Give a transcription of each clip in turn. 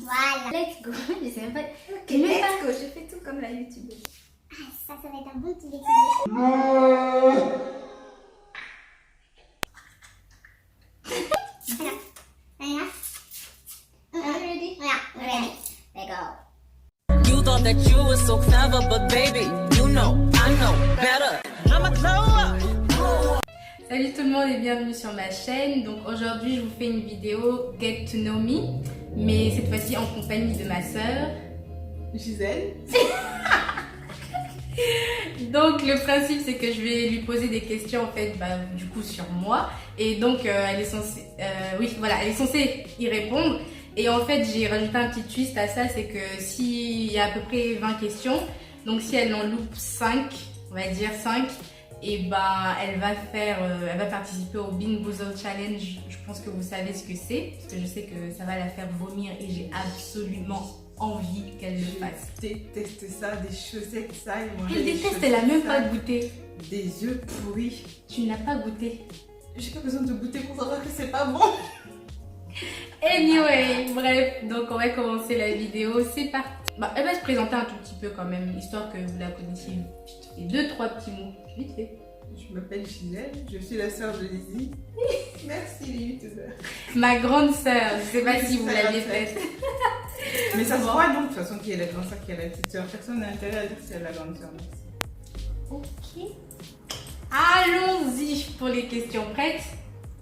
Voilà. Let's go. Je sais même pas. Ok, Let's let's go. Je fais tout comme la youtubeuse. Ah, ça va être un bon petit défi. Ready? Yeah, ready. Let's go. You thought that you were so clever, but baby, you know, I know better. I'm a glow up. Salut tout le monde et bienvenue sur ma chaîne. Donc aujourd'hui je vous fais une vidéo Get to Know Me, mais cette fois-ci en compagnie de ma sœur Gisèle. Donc le principe c'est que je vais lui poser des questions en fait du coup sur moi et donc elle est censée elle est censée y répondre et en fait j'ai rajouté un petit twist à ça, c'est que s'il y a à peu près 20 questions, donc si elle en loupe 5, on va dire 5, et elle va participer au Bean Boozled Challenge. Je pense que vous savez ce que c'est parce que je sais que ça va la faire vomir et j'ai absolument envie qu'elle le fasse. Je déteste ça, des chaussettes sales. Elle déteste, elle a même pas goûté. Des œufs pourris. Tu n'as pas goûté. J'ai pas besoin de goûter pour savoir que c'est pas bon. Anyway, bref, donc on va commencer la vidéo. C'est parti. Elle va se présenter un tout petit peu quand même, histoire que vous la connaissiez vite fait. 2-3 petits mots, vite fait. Je m'appelle Gisèle, je suis la sœur de Lizzie. Merci les youtubeurs. Ma grande sœur, je sais pas si vous C'est l'avez la faite. Mais ça se voit donc de toute façon qui est la grande sœur, qui est la petite sœur. Personne n'a intérêt à dire que c'est la grande sœur. Ok. Allons-y pour les questions. Prêtes?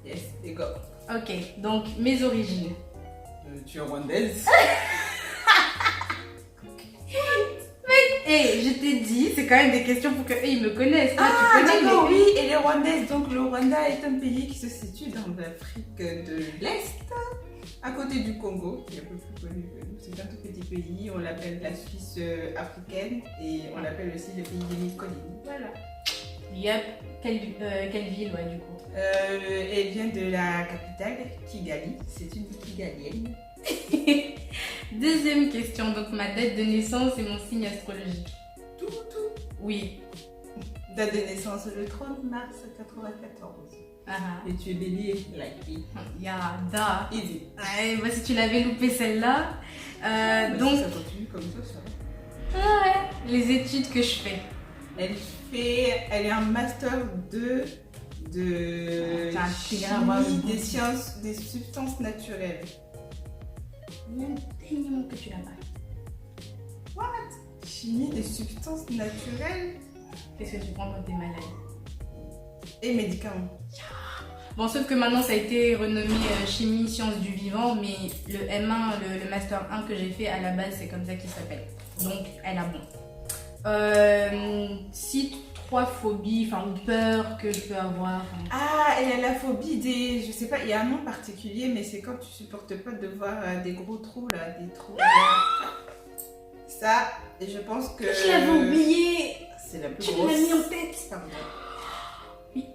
Yes, et go. Ok, donc mes origines. Tu es rwandaise. Hey, je t'ai dit, c'est quand même des questions pour qu'eux ils me connaissent. Toi, Ah, tu connais d'accord, mais- oui, elle est rwandaise. Donc le Rwanda est un pays qui se situe dans l'Afrique de l'Est, à côté du Congo, qui est un peu plus connu que nous. C'est un tout petit pays, on l'appelle la Suisse africaine et on l'appelle aussi le pays des mille collines. Voilà. Yup. Quelle ville, ouais, du coup? Elle vient de la capitale, Kigali. C'est une Kigalienne. Deuxième question, donc ma date de naissance et mon signe astrologique. Tout. Oui. Date de naissance le 30 mars 94. Et tu es bélier, like me. Yada. Easy. Ouais, si tu l'avais loupé celle-là. Donc, Si ça continue comme ça va. ouais, les études que je fais. Elle est en master 2 de chimie des sciences, des substances naturelles. Tellement que tu l'as pas. Chimie des substances naturelles Qu'est-ce que tu prends quand t'es malade? et médicaments. Bon, sauf que maintenant ça a été renommé chimie sciences du vivant, mais le M1, le master 1 que j'ai fait à la base, c'est comme ça qu'il s'appelle. Donc, elle a bon. Cite 3 phobies, enfin peurs que je peux avoir. Ah, elle a la phobie des... Je sais pas, il y a un nom particulier, mais c'est quand tu supportes pas de voir des gros trous là, des trous. Ça, et je pense que... Je l'avais oublié. C'est la plus Tu grosse. l'as mis en tête. Pardon. Oui.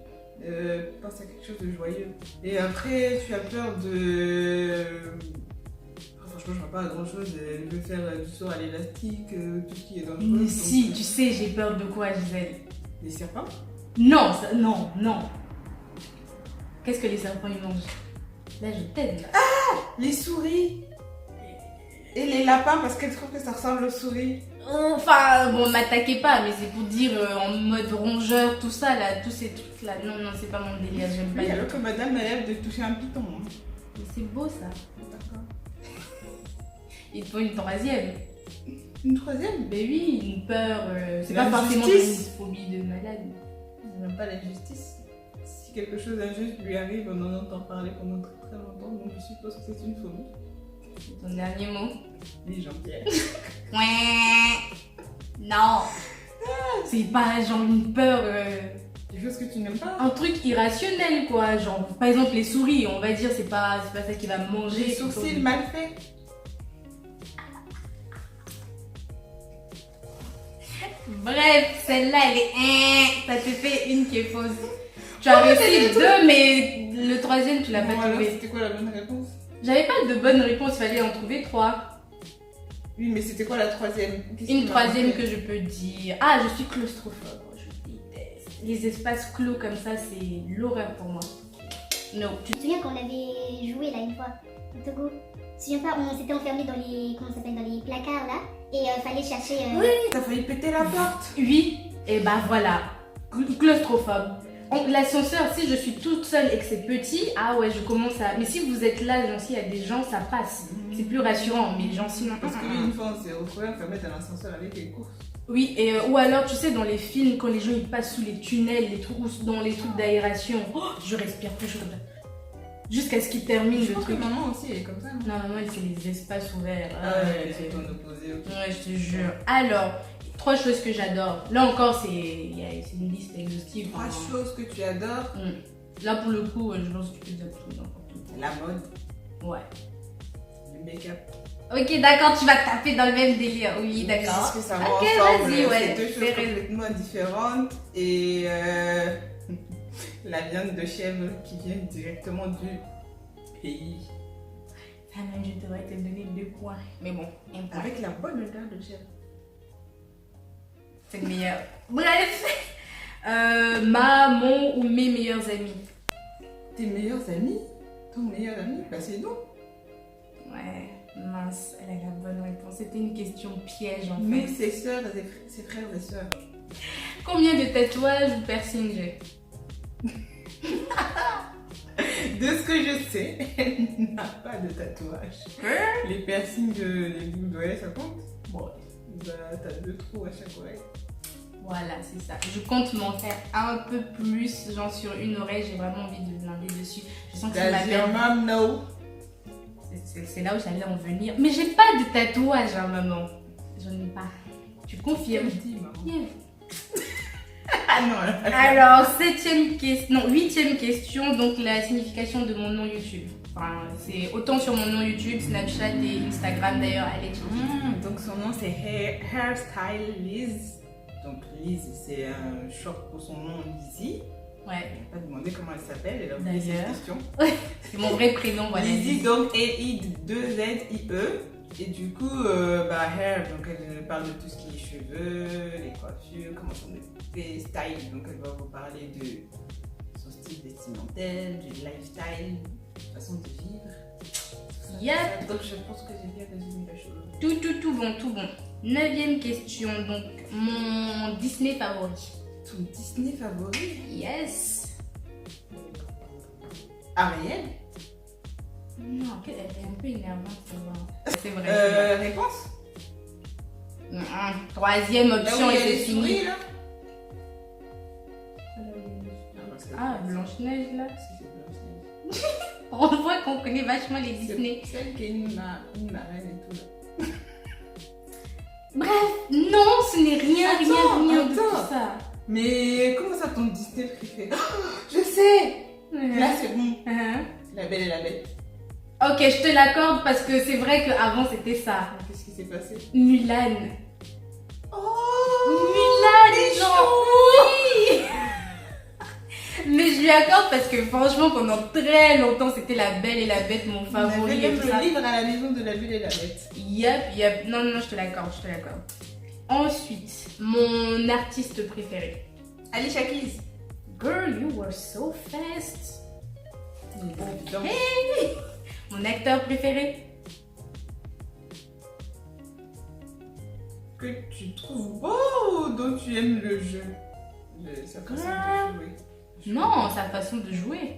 Pense à quelque chose de joyeux. Et après, tu as peur de... Franchement, je vois pas grand chose. Elle veut faire du saut à l'élastique, tout ce qui est dangereux. Mais donc, si, tu sais, j'ai peur de quoi, Gisèle? Les serpents. Non, non. Qu'est-ce que les serpents ils mangent? Là, je t'aide. Là. Les souris. Et les lapins, parce qu'elle trouve que ça ressemble aux souris. Enfin, bon, m'attaquez pas, mais c'est pour dire en mode rongeur, tout ça, là, tous ces trucs-là. Non, c'est pas mon délire, j'aime pas. Oui, alors que madame a l'air de toucher un python. Hein. Mais c'est beau, ça. D'accord. Il te faut une troisième. Une troisième? Mais oui, une peur. C'est La pas forcément justice. une phobie de malade. Je n'aime pas la justice. Si quelque chose d'injuste lui arrive, on en entend parler pendant très longtemps, donc je suppose que c'est une phobie. Ton dernier mot? Les Jean-Pierre. Ouais. Non. C'est pas genre une peur. Des choses que tu n'aimes pas? Un truc irrationnel, quoi. Genre, par exemple, les souris, on va dire, c'est pas ça qui va me manger. Les sourcils mal faits. Bref, celle-là, elle est... Ça te fait une qui est fausse. Tu as réussi 2, mais le troisième, tu l'as pas Bon, alors, trouvé. c'était quoi la bonne réponse? J'avais pas de bonne réponse, il fallait en trouver 3. Oui, mais c'était quoi la troisième? Une troisième que je peux dire. Ah, je suis claustrophobe, je déteste. Les espaces clos comme ça, c'est l'horreur pour moi. Non. Tu te souviens qu'on avait joué là une fois au Togo? Tu te souviens pas, on s'était enfermés dans les, comment ça s'appelle, dans les placards là, et fallait chercher. Oui, t'as failli péter la porte. Oui, et bah voilà, claustrophobe. L'ascenseur, si je suis toute seule et que c'est petit, ah ouais, je commence à... Mais si vous êtes là, genre, s'il y a des gens, ça passe. C'est plus rassurant, mais genre sinon... Parce que une fois, on s'est retrouvés enfermés dans l'ascenseur avec les courses. Oui, et, ou alors, tu sais, dans les films, quand les gens ils passent sous les tunnels, les trous, dans les trucs d'aération, oh, je respire plus chaud comme ça. Jusqu'à ce qu'ils terminent Je le crois que truc. maman aussi elle est comme ça. Non, Non, maman, c'est les espaces ouverts. ah ouais, c'est ton opposé. Ok. Ouais, je te jure. Alors, 3 choses que j'adore. Là encore, c'est une liste exhaustive. 3 hein. choses que tu adores. Là, pour le coup, je pense que tu peux dire tout, n'importe où. La mode, Ouais. le make-up. Ok, d'accord, tu vas taper dans le même délire. Oui, d'accord. Parce que ça va Ok, ensemble. vas-y, ouais. C'est 2 choses fais raison. complètement différentes. Et la viande de chèvre qui vient directement du pays. Ah, même, je devrais te donner 2 points. Mais bon, un point. Avec la bonne odeur de chèvre. C'est le meilleur. Bref, mon ou mes meilleurs amis. Tes meilleurs amis? Ton meilleur ami? Bah c'est nous. Ouais, mince, elle a la bonne réponse. C'était une question piège en Nous, fait. ses sœurs, ses frères et sœurs. Combien de tatouages ou piercings j'ai? De ce que je sais, elle n'a pas de tatouage. Les piercings, les boucles d'oreilles, ça compte? Bon, Bah, t'as 2 trous à chaque oreille. voilà, c'est ça. Je compte m'en faire un peu plus, genre sur une oreille, j'ai vraiment envie de blinder dessus. Je sens que c'est ma Does your mom know? C'est là où j'allais en venir. Mais j'ai pas de tatouage, hein, maman. J'en ai pas. Tu confirmes? Dis, maman. Yeah. Ah non, Alors, 8e question, donc la signification de mon nom YouTube. Enfin, c'est autant sur mon nom YouTube, Snapchat et Instagram d'ailleurs, allez checker. donc son nom c'est Hairstyle Liz. Donc Liz c'est un short pour son nom Lizzie. Ouais, Elle n'a pas demandé comment elle s'appelle, elle a oublié cette D'ailleurs. question. c'est mon vrai prénom, voilà. Lizzie donc L-I-2-Z-I-E. Et du coup, hair, donc elle parle de tout ce qui est cheveux, les coiffures, comment s'en occuper, style, donc elle va vous parler de son style vestimentaire, du lifestyle, façon de vivre. Yep. Donc je pense que j'ai bien résumé la chose. Tout bon. 9e question, donc mon Disney favori. Ton Disney favori? Yes. Ariel? Non, elle est un peu énervante, ça va. C'est vrai. Réponse? 3e option Là où il y et a c'est les fini. souris, là? Ah, Blanche-Neige là. Si, c'est Blanche-Neige. On voit qu'on connaît vachement les Disney. C'est celle qui est une marraine et tout là. Bref, non, ce n'est rien de Attends. tout ça. Mais comment ça ton Disney préféré? Je sais! Là c'est bon. La Belle et la Bête. Ok, je te l'accorde parce que c'est vrai qu'avant c'était ça. Qu'est-ce qui s'est passé? Mulan. Oh! Mulan, genre oui. Mais je lui accorde parce que franchement pendant très longtemps c'était la Belle et la Bête mon On avait favori. même et tout ça. le livre à la maison de la Belle et la Bête. Yep. Non, je te l'accorde, Ensuite, mon artiste préféré. Alicia Keys. Girl, you were so fast. Donc, Mon acteur préféré. que tu trouves beau, dont tu aimes le jeu. Sa façon de jouer. Non, sa façon de jouer.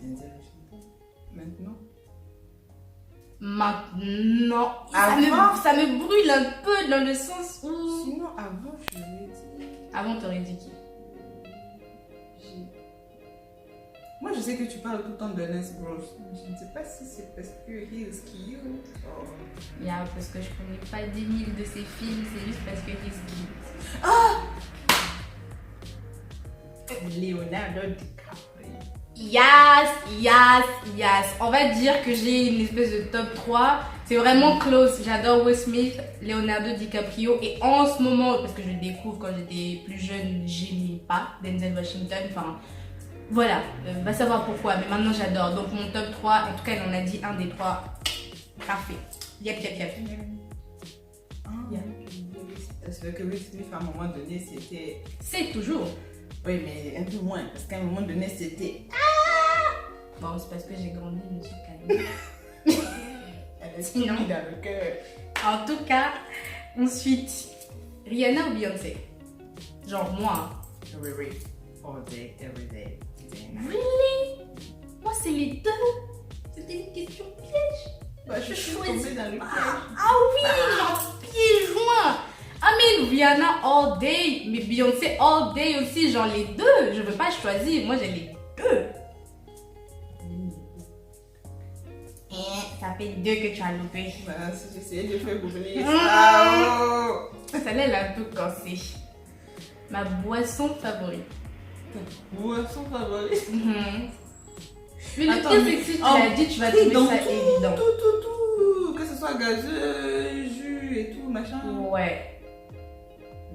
Denzel Washington. Maintenant. Maintenant, Avant? ça me brûle un peu dans le sens où... Sinon, avant, je l'ai dit. Avant, t'aurais dit qui? Moi, je sais que tu parles tout le temps de Ernest Bros. Je ne sais pas si c'est parce que he is cute. Oh. Yeah, parce que je connais pas 10 000 de ses films, c'est juste parce que he's cute. Leonardo DiCaprio. Yes. On va dire que j'ai une espèce de top 3. C'est vraiment close. J'adore Will Smith, Leonardo DiCaprio. Et en ce moment, parce que je le découvre quand j'étais plus jeune, j'aimais pas Denzel Washington. Enfin, voilà. Va savoir pourquoi. Mais maintenant, j'adore. Donc, mon top 3, en tout cas, elle en a dit un des 3. Parfait. Yep. C'est vrai que Will Smith, à un moment donné, c'était... C'est toujours. Oui, mais un peu moins. Parce qu'à un moment donné, c'était... Bon, c'est parce que j'ai grandi, je me suis calmée. Sinon. Timide dans le cœur. En tout cas, ensuite, Rihanna ou Beyoncé? Genre moi. Oui. All day, every day. Really? Moi, c'est les deux. C'était une question piège. Bah, je suis tombée dans le piège. Ah oui, genre pieds joints. I mean, Rihanna all day, mais Beyoncé all day aussi, genre les deux. Je veux pas choisir, moi j'ai les deux. Ça fait deux que tu as loupé. Bah, si j'essayais de faire oublier ça. Oh. Celle-là, elle est un peu cassée. Ma boisson favorite. Boisson favorite. Mais le Attends, pire, mais c'est que si tu en l'as dit, tu vas pris trouver dans ça évident. Tout. Que ce soit gazeux, jus et tout, machin. Ouais.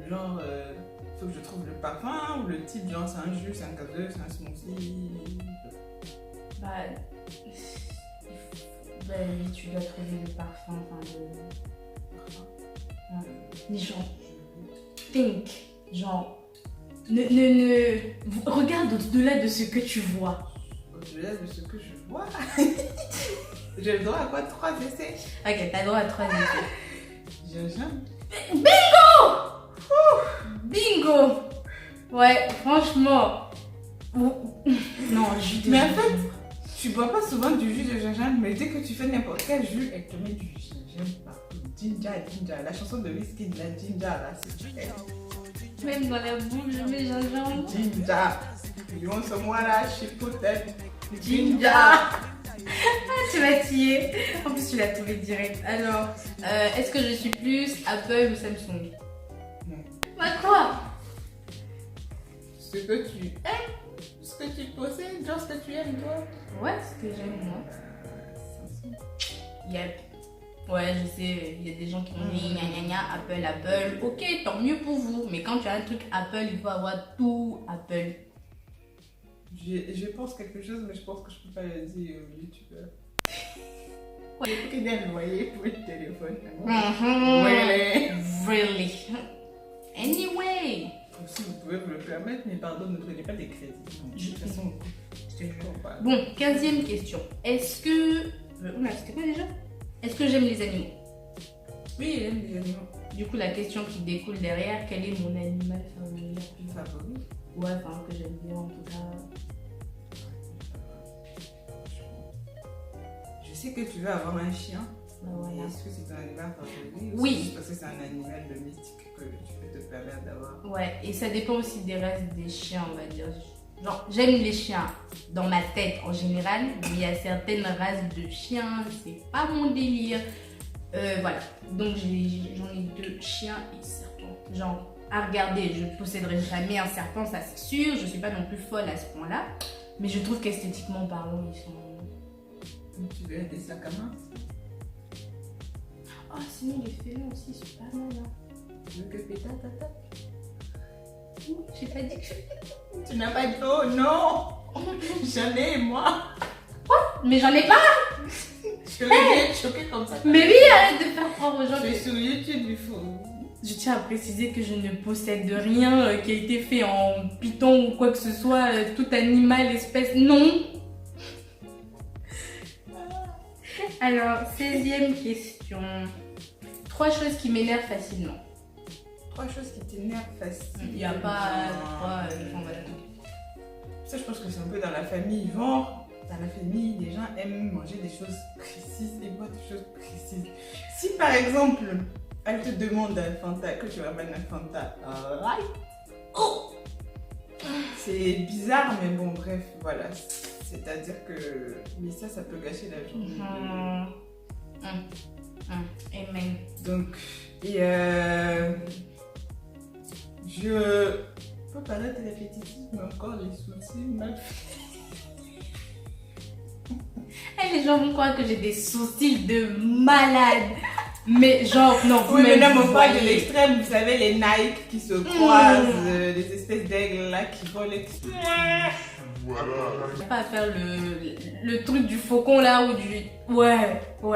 Genre, faut que je trouve le parfum ou le type, genre c'est un jus, c'est un gazeux, c'est un smoothie. Bah, oui, tu dois trouver le parfum, enfin le... Genre, think, genre, regarde au-delà de ce que tu vois. Au-delà de ce que je vois. J'ai le droit à quoi? 3 essais? Ok, t'as le droit à 3 essais. Gingembre. Bingo! Ouais, franchement. Non, jus de Mais en gingembre. fait, tu bois pas souvent du jus de gingembre, mais dès que tu fais n'importe quel jus, elle te met du gingembre partout. Ginger. La chanson de Wizkid, la Ginger, là, c'est Même dans la boule, je mets gingembre. Ginger. You want some water? She put that Ginger. Ah, tu m'as tué. En plus, tu l'as trouvé direct. Alors, est-ce que je suis plus Apple ou Samsung? Non. Bah quoi? Ce que tu aimes, ce que tu possèdes, genre ce que tu aimes, toi. Ouais, ce que j'aime moi. Yep. Ouais, je sais, il y a des gens qui ont dit gna gna gna, Apple. Ok, tant mieux pour vous. Mais quand tu as un truc Apple, il faut avoir tout Apple. Je pense quelque chose, mais je pense que je peux pas le dire au youtubeur. Ouais. Il faut qu'il vienne le voyer pour le téléphone. Really. Anyway. Si vous pouvez vous le permettre, mais pardon, ne prenez pas des crédits. De toute façon, Je te jure. pas. Bon, 15e question. Est-ce que... C'était quoi déjà? Est-ce que j'aime les animaux? Oui, il aime les animaux. Du coup, la question qui découle derrière, quel est mon animal Favori. Ouais, enfin, que j'aime bien en tout cas. Je sais que tu veux avoir un chien. Bah, voilà. Est-ce que c'est ton animal favori? Oui. Ou c'est juste parce que c'est un animal domestique que tu peux te permettre d'avoir. Ouais, et ça dépend aussi des races des chiens, on va dire. Genre, j'aime les chiens dans ma tête en général, mais il y a certaines races de chiens, c'est pas mon délire. Voilà, donc j'en ai 2 chiens et serpents. Genre, à regarder, je ne posséderai jamais un serpent, ça c'est sûr. Je suis pas non plus folle à ce point-là, mais je trouve qu'esthétiquement parlant, ils sont... Donc, tu veux des sacs à main? Oh, sinon les félins aussi, c'est pas mal. Hein. Tu veux que Péta t'attaque? J'ai pas dit que... Tu n'as pas dit oh non! J'en ai moi! Mais j'en ai pas. Je l'ai choqué comme ça. Mais oui, arrête de faire croire aux gens Je que... suis sur YouTube, il faut. Je tiens à préciser que je ne possède rien qui a été fait en python ou quoi que ce soit, tout animal, espèce, non. Alors, 16e question. 3 choses qui m'énervent facilement. 3 choses qui t'énervent facilement. Il n'y a pas 3 Ça, je pense que c'est un peu dans la famille. Genre, dans la famille, les gens aiment manger des choses précises et boire des choses précises. Si par exemple, elle te demande un Fanta, que tu ramènes un Fanta, oh, c'est bizarre, mais bon, bref, voilà. C'est-à-dire que, mais ça peut gâcher la journée. Amen. Donc, et je peux paraître répétitive, mais encore les sourcils mal faits. Les gens vont croire que j'ai des sourcils de malade. Mais genre, non, vous Oui, mais là, vous on parle de voyez. l'extrême, vous savez, les Nike qui se croisent, des espèces d'aigles là qui volent l'extrême. J'ai pas à faire le truc du faucon là ou du... Ouais. Ou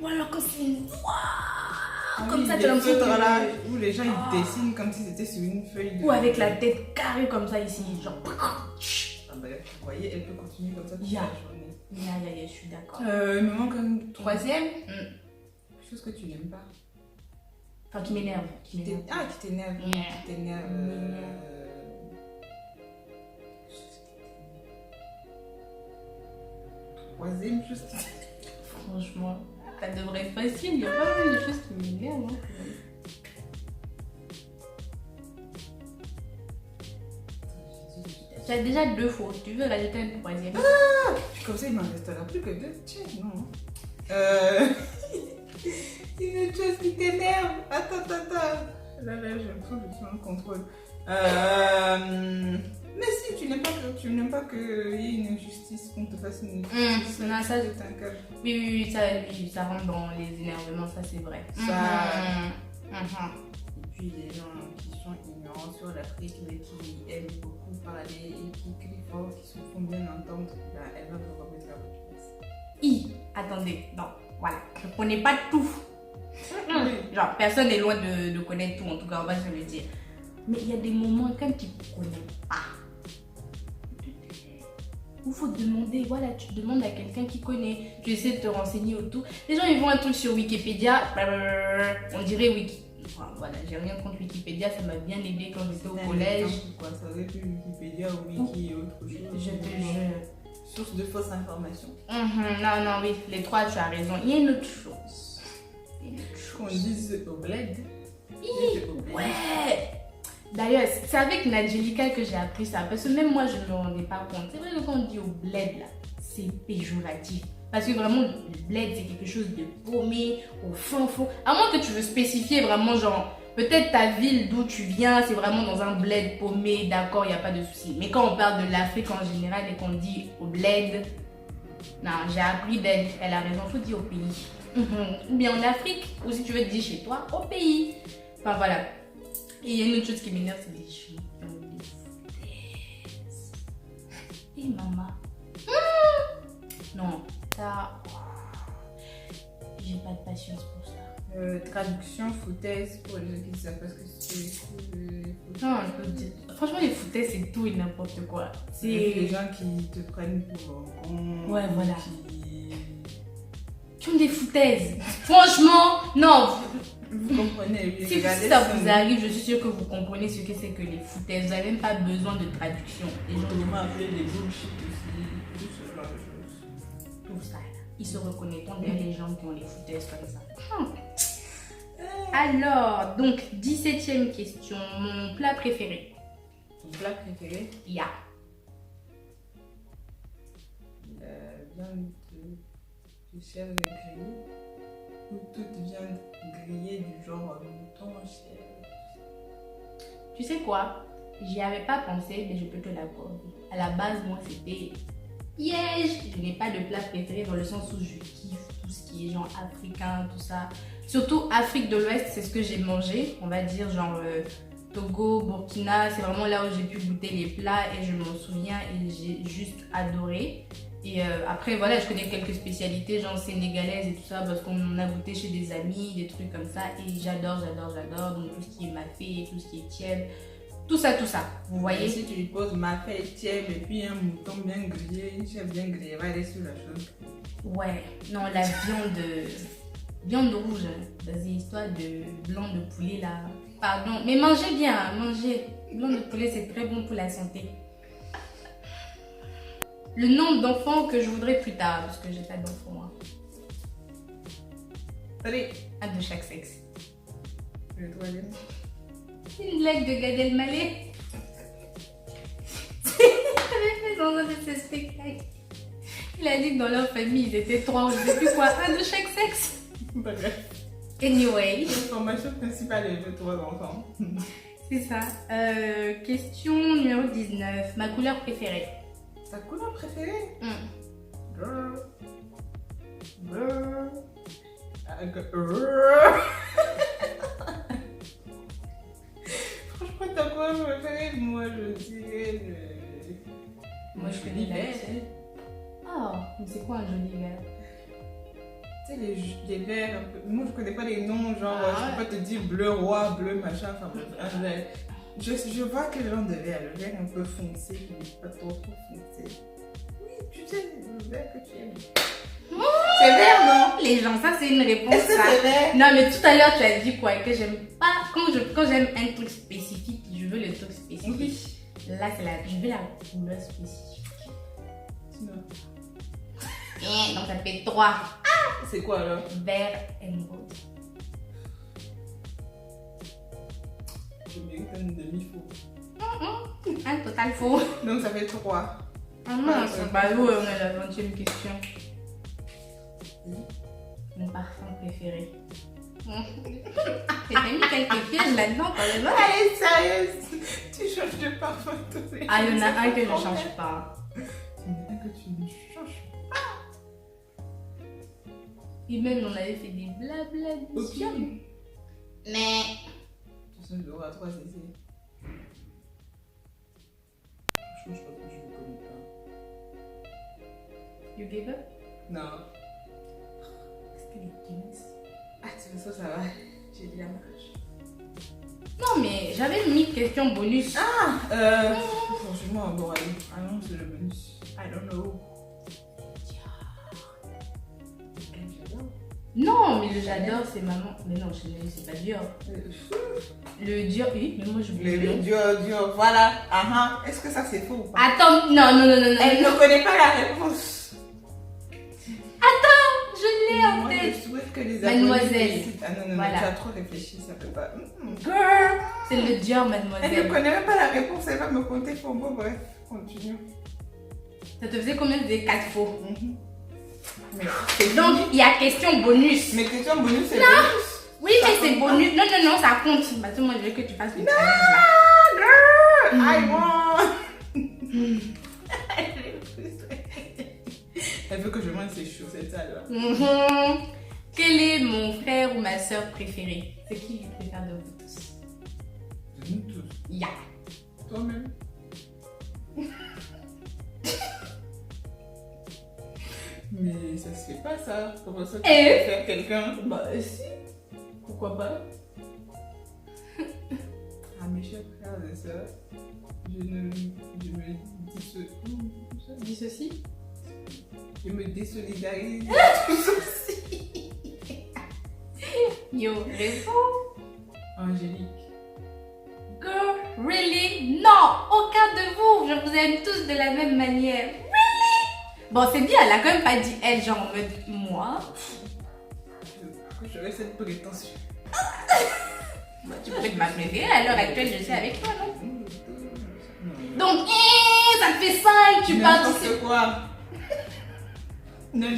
alors quand c'est noir, comme ça, tu as l'impression feutres là, que... où les gens ils dessinent comme si c'était sur une feuille de... Ou avec la tête carrée comme ça ici, genre... Ah, bref, vous voyez, elle peut continuer comme ça toute Yeah. la journée. Je suis d'accord. Il me manque un troisième. Mm. Quelque chose que tu n'aimes pas. Enfin, qui m'énerve. Qui t'énerve. Yeah. Qui t'énerve. Troisième chose qui t'énerve. Franchement, ça devrait être facile. Il y a pas mal de choses qui m'énervent. Hein. Tu as déjà 2 fautes. Tu veux rajouter une troisième? Comme ça, il m'en restera plus que 2. Tiens, non. Une autre chose qui t'énerve. Attends. Là, je trouve que je suis en contrôle. Mais si tu n'aimes pas qu'il y ait une injustice, qu'on te fasse une injustice, non, ça, c'est un cas. Oui, ça rentre dans les énervements, ça c'est vrai. Et puis les gens qui sont ignorants sur l'Afrique, mais qui aiment beaucoup parler et qui crient fort, qui se font bien entendre, ben, elle va vous remettre la votre place. Attendez, non, voilà, ne prenez pas tout. Genre, personne n'est loin de connaître tout, en tout cas, on va se le dire. Mais il y a des moments quand tu ne connais pas. Il faut demander, voilà, tu demandes à quelqu'un qui connaît, tu essaies de te renseigner autour. Les gens, ils vont un truc sur Wikipédia, on dirait Wiki. Enfin, voilà, j'ai rien contre Wikipédia, ça m'a bien aidé quand j'étais au collège. Quoi, ça aurait pu Wikipédia ou Wiki et autre chose. Je te jure. Source de fausses informations. Non, oui, les trois, tu as raison. Il y a une autre chose. Qu'on dise au bled. Ouais. D'ailleurs, c'est avec Nadjelika que j'ai appris ça. Parce que même moi, je ne me rendais pas compte. C'est vrai que quand on dit au bled, là, c'est péjoratif. Parce que vraiment, le bled, c'est quelque chose de paumé, au fin fond. À moins que tu veux spécifier vraiment, genre, peut-être ta ville d'où tu viens, c'est vraiment dans un bled paumé, d'accord, il n'y a pas de souci. Mais quand on parle de l'Afrique en général et qu'on dit au bled, non, j'ai appris d'elle. Elle a raison, il faut dire au pays. Ou bien en Afrique, ou si tu veux dire chez toi, au pays. Enfin voilà. Et il y a une autre chose qui m'énerve, c'est les gens qui ont des foutaises. Et maman. Non, ça. J'ai pas de patience pour ça. Traduction foutaise pour les gens qui savent parce que c'est. Non, je peux dire. Franchement, les foutaises, c'est tout et n'importe quoi. C'est les gens qui te prennent pour un con. Ouais, voilà. Qui ont des foutaises. Franchement, non. Vous comprenez, oui. Si ça vous arrive, je suis sûre que vous comprenez ce que c'est que les foutaises. Vous n'avez même pas besoin de traduction. Les gens vont appeler les bullshit aussi, tout ce genre de choses. Tout ça, là. Ils se reconnaîtront derrière les gens qui ont les foutaises comme ça. Alors, donc, 17e question. Mon plat préféré. Ton plat préféré? Ya. La viande de chèvre grillée ou toute viande grillée du genre mouton, chèvre. Tu sais quoi? J'y avais pas pensé, mais je peux te l'accorder. À la base, moi, c'était piège. Je n'ai pas de plat préféré dans le sens où je kiffe tout ce qui est genre africain, tout ça. Surtout Afrique de l'Ouest, c'est ce que j'ai mangé. On va dire genre Togo, Burkina, c'est vraiment là où j'ai pu goûter les plats et je m'en souviens et j'ai juste adoré. Et après, voilà, je connais quelques spécialités, genre sénégalaises et tout ça, parce qu'on a goûté chez des amis, des trucs comme ça. Et j'adore. Donc, tout ce qui est mafé, tout ce qui est tiède, tout ça. Vous voyez? Si tu lui poses mafé, tiède, et puis un mouton bien grillé, une chèvre bien grillée, va aller sur la chose. Ouais, non, la viande rouge, dans une histoire de blanc de poulet là. Pardon, mais mangez bien, mangez. Blanc de poulet, c'est très bon pour la santé. Le nombre d'enfants que je voudrais plus tard, parce que j'ai pas d'enfants moi. Allez, Un de chaque sexe. le troisième. C'est une blague de Gad Elmaleh. Il avait fait dans un de ses spectacles. Il a dit que dans leur famille, ils étaient 3 ou je sais plus quoi, un de chaque sexe. Bref. Anyway. L'information principale est de 3 enfants. C'est ça. Question numéro 19. Ma couleur préférée. Ta couleur préférée? Girl. Franchement, ta couleur préférée, moi je dirais Moi je connais l'hiver. Oh, mais c'est quoi un joli vert? Tu sais, les verts, un peu- moi je connais pas les noms, genre Ah, je peux pas te dire bleu roi, bleu machin, enfin bref, un vert. Je vois quel genre de vert, le vert un peu foncé, qui n'est pas trop foncé. Oui, tu sais le vert que tu aimes. C'est vert, non? Les gens, ça c'est une réponse. Est-ce que ça. c'est vert? Non, mais tout à l'heure tu as dit quoi? Que j'aime pas. Quand j'aime un truc spécifique, je veux le truc spécifique. Oui. Là, je veux la couleur spécifique. Non. Donc ça fait 3. C'est quoi alors? Vert émeraude. Je mérite un demi-faux. Un total faux. Donc ça fait 3. Ah non, c'est pas où on est la 20e question. Mon parfum préféré. T'as mis quelques pièges là-dedans quand même. Allez, sérieuse, tu changes de parfum tous les Ah, il y en a jours, un que je c'est trop change bien. pas. Il y en a un que tu ne changes Et même on avait fait des blabla. pas. Ok. Mais. Tu sens le à 3 CC. Je change pas que je ne connais pas. You gave up? Non. Est-ce qu'elle est Guinness? Ah, de toute façon, ça va. J'ai dit la marche. Non, mais j'avais mis question bonus. Franchement, bon, allez. Ah non, c'est le bonus. I don't know. Non, mais le j'adore, c'est maman. Mais non, c'est pas Dior. Le Dior, oui, mais moi j'oublie le nom. Dior, voilà. Est-ce que ça c'est faux ou pas? Attends, non. Elle ne connaît pas la réponse. Je l'ai en Moi, tête. je souhaite que les Mademoiselle. abonnés félicitent. Ah non, Voilà. tu as trop réfléchi, ça peut pas. Girl, c'est le Dior, Elle ne mademoiselle. connaît même pas la réponse, elle va me compter pour moi. Bref, continue. Ça te faisait combien de 4 faux? Mais Donc, il y a question bonus. mes questions bonus, c'est bonus. Oui, mais c'est bonus. Non, ça compte. Bah, tout le monde veut que tu fasses le challenge là. Ah, girl, I want. Elle veut que je mange ses chaussettes là. Quel est mon frère ou ma soeur préférée? C'est qui je préfère de vous tous? De nous tous. Ya. Toi-même. Mais ça se fait pas ça. Comment ça tu peux faire quelqu'un? Bah, si. Pourquoi pas? À mes chers frères et sœurs, je me Dissocie. je me désolidarise de tous aussi. Yo, réponds. Angélique. Girl, really? Non, aucun de vous. Je vous aime tous de la même manière. Really? Bon, c'est bien, elle a quand même pas dit elle, genre en mode moi. J'aurais cette prétention. Bah, tu peux être ma préférée, à l'heure actuelle, je suis avec toi, non? Non. Donc, ça te fait 5, tu parles tout N'importe quoi. Non.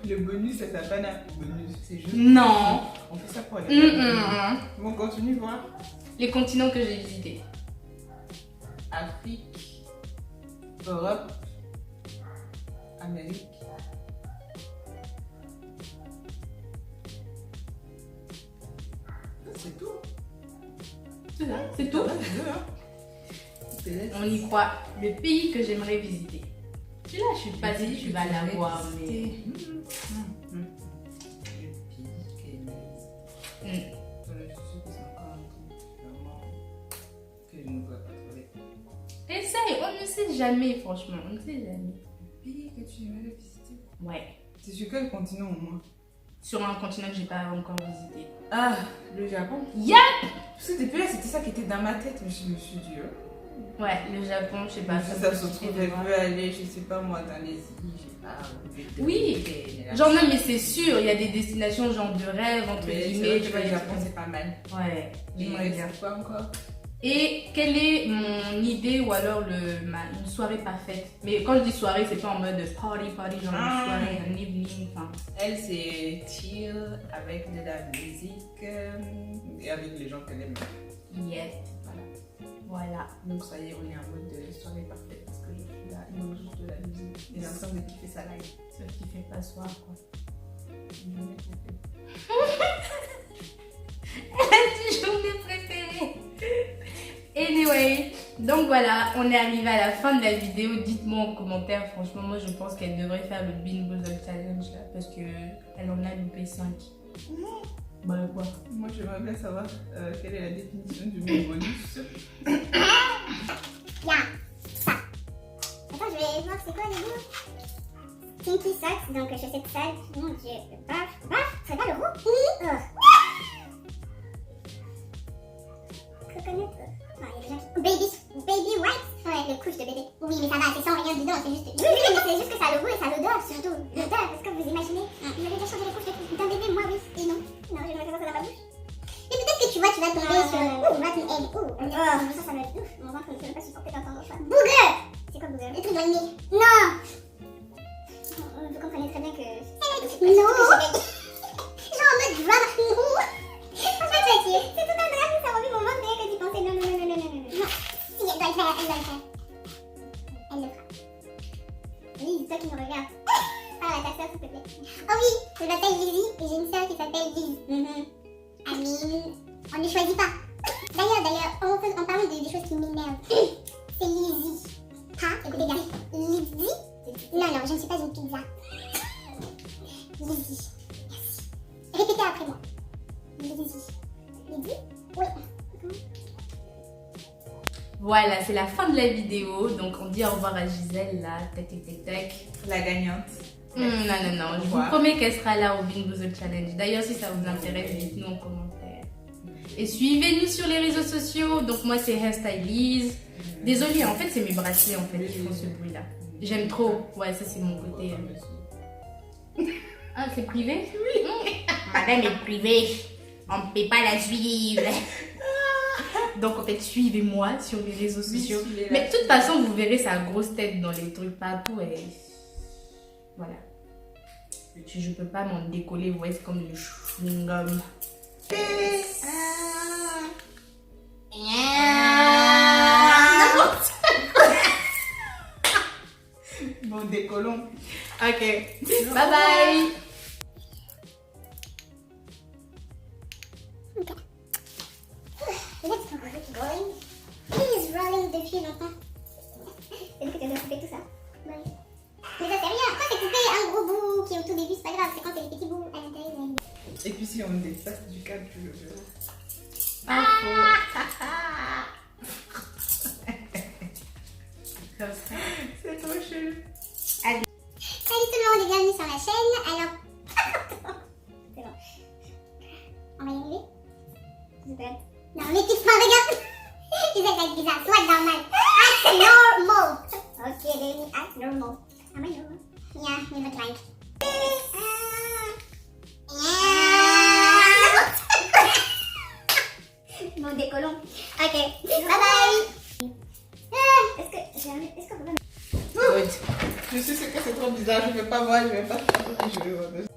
Le bonus, ça s'appelle un bonus. C'est juste. Non. On fait ça pour les. Mm-mm. Bon, continue, voir. Les continents que j'ai visités. Afrique, Europe, Amérique. C'est tout. C'est ça, c'est tout. On y croit. Le pays que j'aimerais visiter. Là, je suis pas dit, tu vas l'avoir, mais. Essaye, on ne sait jamais, franchement. On ne sait jamais. Le pays que tu aimerais visiter. Ouais. C'est sur quel continent au moins? Sur un continent que j'ai pas encore visité. Ah, le Japon. Yeah! Parce que depuis là, c'était ça qui était dans ma tête, mais je me suis dit. Ouais, le Japon, je sais pas. Ça se trouve, elle veut aller, je sais pas moi, dans les îles, je sais pas. Oui. Genre, non, mais c'est sûr, il y a des destinations genre de rêve, entre Mais guillemets. tu vois, le Japon, c'est pas mal. Ouais, j'aimerais bien. Pas encore. Et quelle est mon idée ou alors une soirée parfaite? Mais quand je dis soirée, c'est pas en mode party, genre une soirée, un evening, enfin. Elle, c'est chill avec de la musique et avec les gens qu'elle aime. Yes, voilà. Donc ça y est, on est en mode de soirée parfaite parce que je suis là, il manque juste de la musique. Et l'ensemble de kiffer sa live. Ce qui fait pas soir, quoi. Journée préférée. Journée préférée. Anyway, donc voilà, on est arrivé à la fin de la vidéo. Dites-moi en commentaire, franchement, moi je pense qu'elle devrait faire le Bean Boozled Challenge là parce qu'elle en a loupé 5. Bah quoi? Moi j'aimerais bien savoir quelle est la définition du mot bonus. Ya, ça. Attends, je vais. Non, c'est quoi les goûts? Kinky socks, donc chaussettes sales. Mon dieu. Baf, c'est pas le roux? Coconut. Non, il y a des gens qui... Baby wipes. Ouais, les couches de bébé. Oui, mais ça va, c'est sans rien dedans, c'est juste... Oui, mais c'est juste que ça a le goût et ça a l'odeur, surtout. L'odeur, est-ce que vous imaginez? Vous avez déjà changé les couches d'un bébé? Moi, oui. Et non. Non, je ne mettrai pas ça dans ma bouche. Et peut-être que tu vois, tu vas tomber sur... rotten egg. Ça me... Ouf, mon ventre ne peut même pas supporter d'entendre ça. Booger! C'est quoi booger? Le truc dans le nez. Non! Vous comprenez très bien que... Non! Genre en mode drama. Franchement, tu as tué. C'est tout un drame, ça remplit mon ventre rien que d'y penser. Non. Non. Si, elle doit le faire. Elle le fera. Lise, toi qui me regardes. Parle à ta soeur, s'il te plaît. Oh oui, je m'appelle Lizzie et j'ai une soeur qui s'appelle Lise. Amine, on ne choisit pas. D'ailleurs, en parlant des choses qui m'énervent, c'est Lizzie. Ah, écoutez bien. Lizzie? Non, je ne suis pas une pizza. Lizzie. Merci. Répétez après moi. Lizzie. Lizzie? Oui. Voilà, c'est la fin de la vidéo. Donc on dit au revoir à Gisèle là. Tac. La gagnante. Non. Je vous promets qu'elle sera là au Bean Boozled Challenge. D'ailleurs, si ça vous intéresse, dites-nous en commentaire. Et suivez-nous sur les réseaux sociaux. Donc moi, c'est Hairstylise. Désolée, en fait, c'est mes bracelets en fait qui font ce bruit-là. J'aime trop. Ouais, ça c'est mon côté. Ah, c'est privé? Oui. Madame est privée. On ne peut pas la suivre. Donc en fait, suivez-moi sur les réseaux sociaux. Mais de toute façon, vous verrez sa grosse tête dans les trucs partout. Et... voilà. Je peux pas m'en décoller. Vous voyez, c'est comme le chewing-gum. Bon, décollons. Ok. Bye bye. Let's going. He's rolling depuis longtemps. C'est depuis que tu as coupé tout ça. Oui. Mais ça c'est rien. Quand c'est coupé un gros bout qui est au tout début, c'est pas grave. C'est quand c'est des petits bouts à l'intérieur. Et puis si on dépasse du câble, tu le verras. C'est trop chelou. Salut tout le monde et bienvenue sur la chaîne. Alors... c'est bon. On va y arriver? Je peux... Non, mais tu prends, regarde. Tu sais, c'est bizarre. Soit normal. Act normal. Ok, baby, act normal. Am I normal? Yeah, we look like. Bon, décollons. Ok, bye bye. Est-ce qu'on peut pas... Je sais ce que c'est trop bizarre, je vais pas voir, je vais pas faire.